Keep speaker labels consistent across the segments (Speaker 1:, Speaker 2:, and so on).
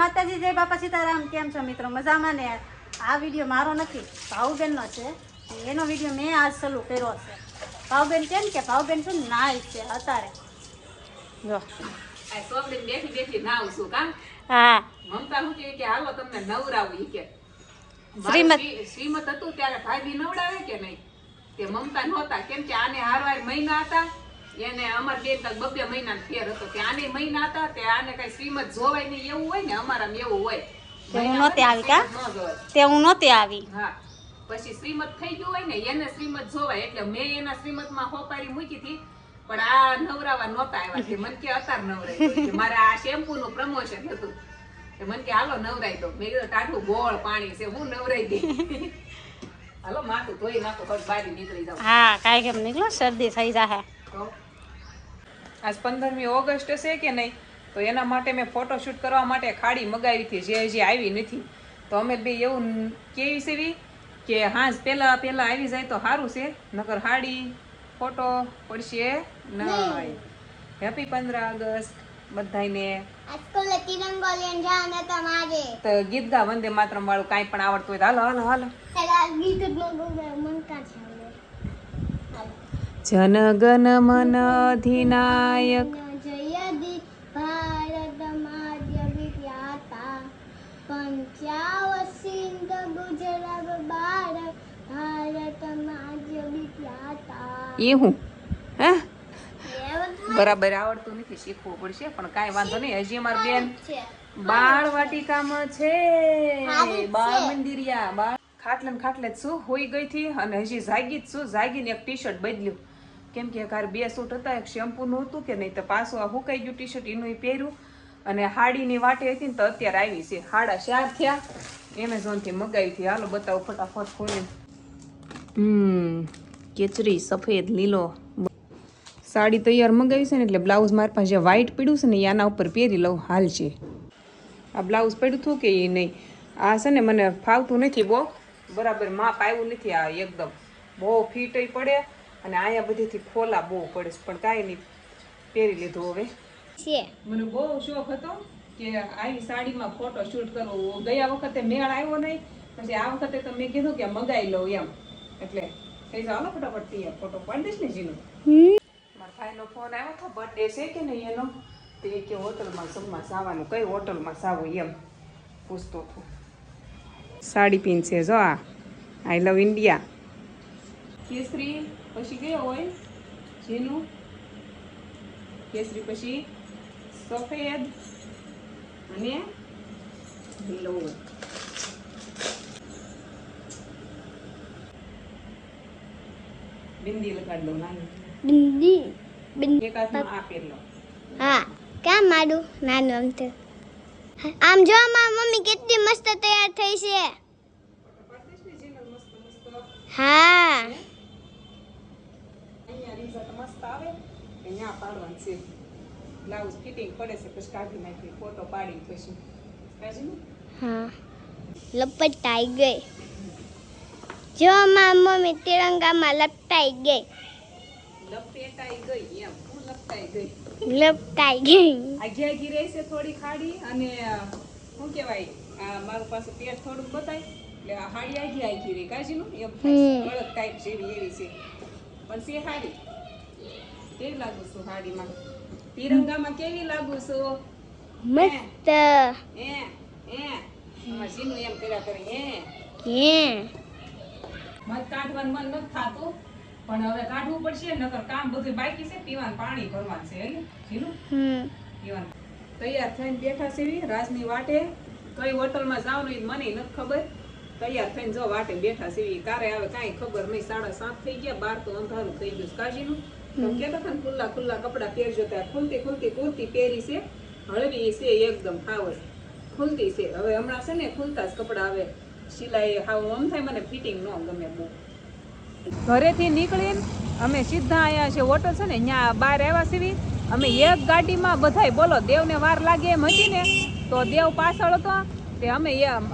Speaker 1: માતાજી, જય બાપા સીતારામ. કેમ છો મિત્રો? મજામાં ને? આ વિડીયો મારો નથી, ભાવબેનનો છે. એનો વિડીયો મેં આજ ચાલુ કર્યો છે. ભાવબેન કેમ કે ભાવબેન શું નાય છે અત્યારે. જો
Speaker 2: આ સોબડી બેઠી બેઠી નાવ છું કા.
Speaker 1: હા,
Speaker 2: મમતા હું કે હાલો તમને નવરાવું ઈ કે.
Speaker 1: શ્રીમત
Speaker 2: શ્રીમત હતું ત્યારે ભાભી નવડાવે કે નહીં? તે મમતા નહોતા, કેમ કે આને હારવાર મહિના હતા, એને અમાર બેન તક 2 મહિનાનો ફેર હતો. કે આને મહિના હતા, તે આને કઈ શ્રીમત જોવાય નહીં એવું હોય ને, અમારામાં એવું હોય.
Speaker 1: તે હું નહોતી આવી કા? તે હું નહોતી આવી.
Speaker 2: હા, પછી શ્રીમત થઈ ગયું હોય ને, એને શ્રીમત જોવાય. એટલે મેં એના શ્રીમતમાં હોપારી મૂકી હતી, પણ આ નવરાવા નહોતા આવ્યા. કે મને કે અતાર નવરાય, મારે આ શેમ્પુ નું પ્રમોશન હતું. મને કે હાલો નવરાઈ દો. મેં કીધું ટાઢું ગોળ પાણી છે, હું નવરાઈ દઈ. હાલો માથું ધોઈ નાખો, બસ બારી નીકળી જાવ.
Speaker 1: હા, કાંઈ કેમ નીકળો, શરદી થઈ જાય.
Speaker 2: તો આજ 15મી ઓગસ્ટ છે કે નહીં, તો એના માટે મેં ફોટોશૂટ કરવા માટે ખાડી મગાવી હતી, જે હજી આવી નથી. તો અમે બે એવું કેવી સેવી કે હા પેલા આવી જાય તો સારું છે, નકર હાડી ફોટો પડશે નહીં. હેપી 15 ઓગસ્ટ બધાને.
Speaker 3: આજકાલ તિરંગો લઈને જાને તમારે
Speaker 2: તો ગીત ગા વંદે માતરમ વાળું કાંઈ પણ આવડતું હોય તો હાલો હાલો હાલો.
Speaker 3: પેલા ગીત જ મનકા છે.
Speaker 2: જન ગણ મન અધિનાયક
Speaker 3: જય દી ભારત માર્ય વિખ્યાતા પંચાવસિંદ ગુજરાત ભારત માર્ય વિખ્યાતા.
Speaker 2: એ હું હે બરાબર આવડતું નથી, શીખવું પડશે. પણ કાંઈ વાંધો નહીં, હજી અમારી બેન બાળ વાટિકામાં છે, બાળ મંદિરિયા બાળ ખાટલે ને ખાટલે જ શું હોઈ ગઈ હતી. અને હજી જાગી જ શું, જાગીને એક ટી-શર્ટ બદલ્યું. કેમ કે ઘર 2 સૂટ હતા, એક શેમ્પૂનું હતું કે નહીં, તો પાછું આ હુકાઈ ગયું ટી-શર્ટ, એનું પહેર્યું. અને હાડીની વાટે હતી ને, તો અત્યારે આવી છે 4:30 થયા. એમેઝોનથી મગાવી હતી. હાલો બતાવો ફટાફટ ખોલી. કેચરી સફેદ લીલો સાડી તૈયાર મગાવી છે ને, એટલે બ્લાઉઝ મારી પાસે જે વ્હાઈટ પડ્યું છે ને, આના ઉપર પહેરી લઉં, હાલ છે. આ બ્લાઉઝ પડ્યું હતું કે એ નહીં, આ છે ને મને ફાવતું નથી બહુ, બરાબર માપ આવ્યું નથી. આ એકદમ બહુ ફિટ પડે, અને અહીંયા બધીથી ખોલા બહુ પડે છે, પણ કાંઈ નહીં, પહેરી લીધું હવે. મને બહુ શોખ હતો કે આવી સાડીમાં ફોટો શૂટ કરવો. ગયા વખતે મેળ આવ્યો નહીં, પછી આ વખતે તો મેં કીધું કે મગાવી લઉં એમ. એટલે થઈ જાવ ને ફટાફટ તૈયાર, ફોટો પાડી દઈશ ને જીનું. મારા ભાઈનો ફોન આવ્યો હતો, બર્થડે છે કે નહીં એનો, તો એ કે હોટલમાં જમવા જવાનું, કઈ હોટલમાં જાવું એમ પૂછતો હતો. સાડી પીન છે જો, આ આઈ લવ ઇન્ડિયા કેસરી, પછી કયો હોય જીનું કેસરી, પછી સફેદ અને લીલો. બિંદી લગાડી દઉં નાની,
Speaker 3: બિંદી
Speaker 2: એક હાથમાં આ પહેરલો.
Speaker 3: હા કેમ માડું નાનું આમ તો. આમ જો મારી મમ્મી કેટલી મસ્ત તૈયાર થઈ છે. હા
Speaker 2: અહીંયા રિઝલ્ટ મસ્ત આવે, અહીંયા પાડવાનું છે. બ્લાઉઝ ફિટિંગ પડે છે, પછી કાઢી નાખી, ફોટો પાડી પછી કાઢી.
Speaker 3: હા લપટાઈ ગઈ. જો મારી મમ્મી તિરંગામાં લપટાઈ ગઈ.
Speaker 2: લપેટાઈ ગઈ એમ, હું લપટાઈ ગઈ.
Speaker 3: લપટાઈ ગઈ.
Speaker 2: આઘી આઘી રહી છે થોડી ખાડી, અને શું કહેવાય, આ મારું પાસે પેટ થોડુંક બતાય, એટલે આ હાડી આઘી આઘી રહી કાજીનું એમ થાય, કડક ટાઈપ જેવી એવી છે, પણ છે હાડી. કેવી લાગુ છું હાડીમાં, તિરંગામાં કેવી લાગુ છું?
Speaker 3: મસ્ત.
Speaker 2: અમાર જીનું એમ કર્યા કરે
Speaker 3: હે
Speaker 2: મત કાઢવાનું મન નથી થાતું, પણ હવે કાઢવું પડશે, નકર કામ બધું બાકી છે. પીવાનું પાણી ભરવાનું છે, એટલે જીનું પીવાનું. તૈયાર થઈને બેઠા છે રાજની વાટે. કઈ હોટલમાં જવાનું એ મને નથી ખબર. તૈયાર થઈને જો વાટે બેઠા છે, કારે આવે કાંઈ ખબર નહીં. 7:30 થઈ ગયા, બહાર તો અંધારું થઈ ગયું કાજીનું. તો કહેતા હતા ને ખુલ્લા ખુલ્લા કપડા પહેરજો, ત્યાં ખુલતી ખુલતી કુર્તી પહેરી છે, હળવી છે એકદમ, હાવ ખુલતી છે. હવે હમણાં છે ને ખુલતા જ કપડા આવે, સિલાઈ હાવ આમ થાય, મને ફિટિંગ ન ગમે બહુ. ઘરેથી નીકળીને અમે સીધા અહીંયા છે હોટલ છે ને, ત્યાં બહાર આવ્યા છીએ અમે. એક ગાડીમાં બધાય બોલો, દેવને વાર લાગે એમ હતી ને, તો દેવ પાછળ હતો, તે અમે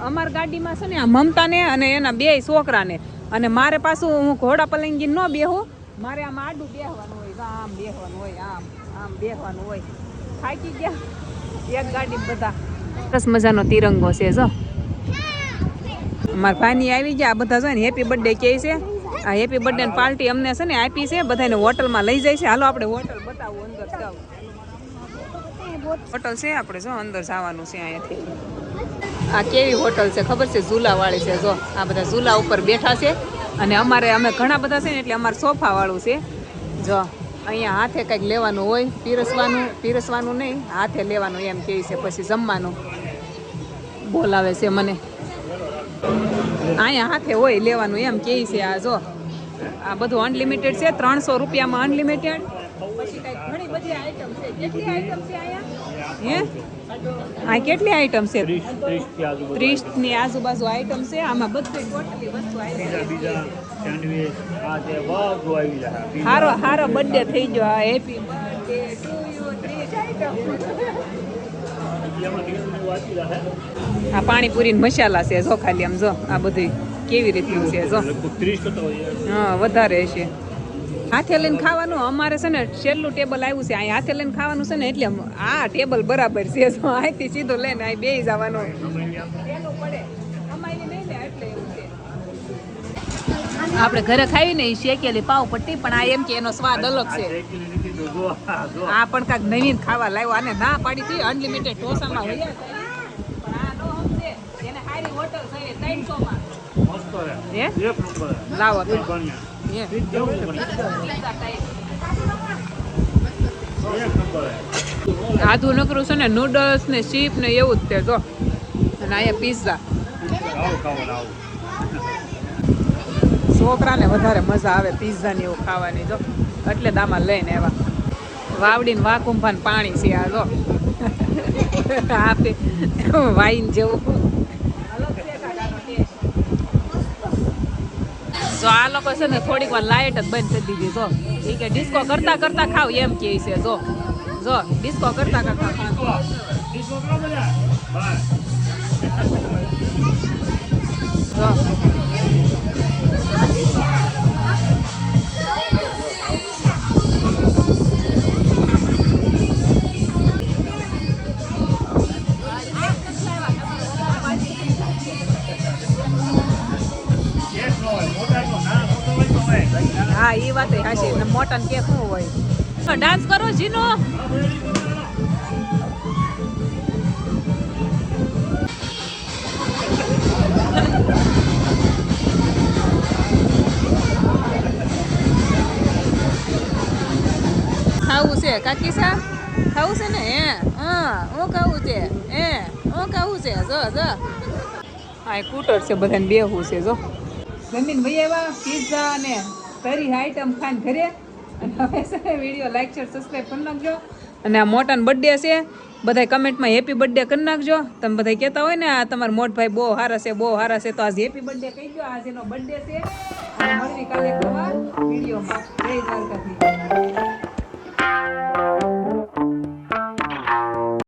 Speaker 2: અમારી ગાડીમાં છે ને આ મમતાને અને એના 2 છોકરાને, અને મારે પાછું હું ઘોડા પલંગી ન બેહું, મારે આમ આડું બેહવાનું હોય, આમ બેહવાનું હોય, આમ આમ બેહવાનું હોય. થાકી ગયા એક ગાડી બધા. સરસ મજાનો તિરંગો છે જો. અમારા ભાની આવી ગયા. આ બધા છે ને હેપી બર્થડે કહે છે. આ હેપી બર્થડે ની પાર્ટી અમને છે ને આપી છે. બધાને હોટલમાં લઈ જાય છે. હાલો આપણે હોટલ બતાવું અંદર જાવ. હોટલ છે આપણે જો અંદર જવાનું છે અહીંયાથી. આ કેવી હોટલ છે ખબર છે? ઝૂલાવાળી છે જો. આ બધા ઝૂલા ઉપર બેઠા છે અને અમે ઘણા બધા છે ને એટલે અમારે સોફા વાળું છે જો. અહીંયા હાથે કંઈક લેવાનું હોય, પીરસવાનું નહીં, હાથે લેવાનું એમ કહે છે. પછી જમવાનું બોલાવે છે મને. અહીંયા હાથે હોય લેવાનું એમ કહે છે. આ જો આ બધું અનલિમિટેડ છે. 300 રૂપિયામાં અનલિમિટેડ. પછી કંઈક ઘણી બધી આઈટમ છે. કેટલી આઈટમ છે અહીંયા? હે આ કેટલી આઈટમ છે? 30 ની આજુબાજુ આઈટમ છે. આમાં બધી ટોટલી વસ્તુ આવી હારો હારો બર્થડે થઈ ગયો. Happy birthday to you. 30 item. આ પાણીપુરી મસાલા છે જો. ખાલી આમ જો આ બધું કેવી રીતનું છે જો. હા વધારે છે. હાથે લઈને ખાવાનું. અમારે છે ને છેલ્લું ટેબલ આવ્યું છે. અહીં હાથે લઈને ખાવાનું છે ને એટલે આ ટેબલ બરાબર છે. અહીંથી સીધું લઈને અહીં બેસી જવાનું. આપણે ઘરે ખાવી ને શેકેલી પાવ પટ્ટી, પણ આ એમ કે એનો સ્વાદ અલગ છે. આ પણ કાંઈક નવીન ખાવા લાવ્યો. આને ના પાડી હતી અનલિમિટેડ ઢોસામાં વયા પણ આ નો સમજે. એને સારી હોટલ છે 300 માં. લાવો તો આધુ નકરું છે ને નૂડલ્સ ને ચીપ ને એવું જ તે જો. અને અહીંયા પિઝા. છોકરાને વધારે મજા આવે પિઝા ને એવું ખાવાની જો. એટલે દામાં લઈને આવ્યા. વાવડીને વાકુંભાન પાણી છે આ જો. આપે વાઈન જેવું. જો આ લોકો છે ને થોડીક વાર લાઈટ જ બંધ કરી દીધી જો. એ કે ડિસ્કો કરતા કરતા ખાવ એમ કે છે જો. જો ડિસ્કો કરતા કરતા ખાવ. જો હા એ વાત હાચી. મોટા ને કે શું હોય. ડાન્સ કરો જીનો. ખાવું છે કાકી સા? ખાવું છે ને? હે હા હું ખાવું છે. હું ખાવું છે જો જો. હા કૂટર છે બધાને બેહવું છે જો. જમીન ભાઈ એવા પિઝા ને સારી આઈટમ ખાન ઘરે. અને હવે છે વિડીયો લાઈક શેર સબસ્ક્રાઈબ કરી નાખજો. અને આ મોટાનો બર્થડે છે. બધા કમેન્ટમાં હેપી બર્થડે કરી નાખજો. તમે બધા કહેતા હોય ને આ તમારા મોટભાઈ બહુ સારા છે બહુ સારા છે, તો આજ હેપી બર્થડે કહી દો. આજ એનો બર્થડે છે. અને મળવી કાલે નવા વિડીયોમાં. જય દ્વારકાધીશ.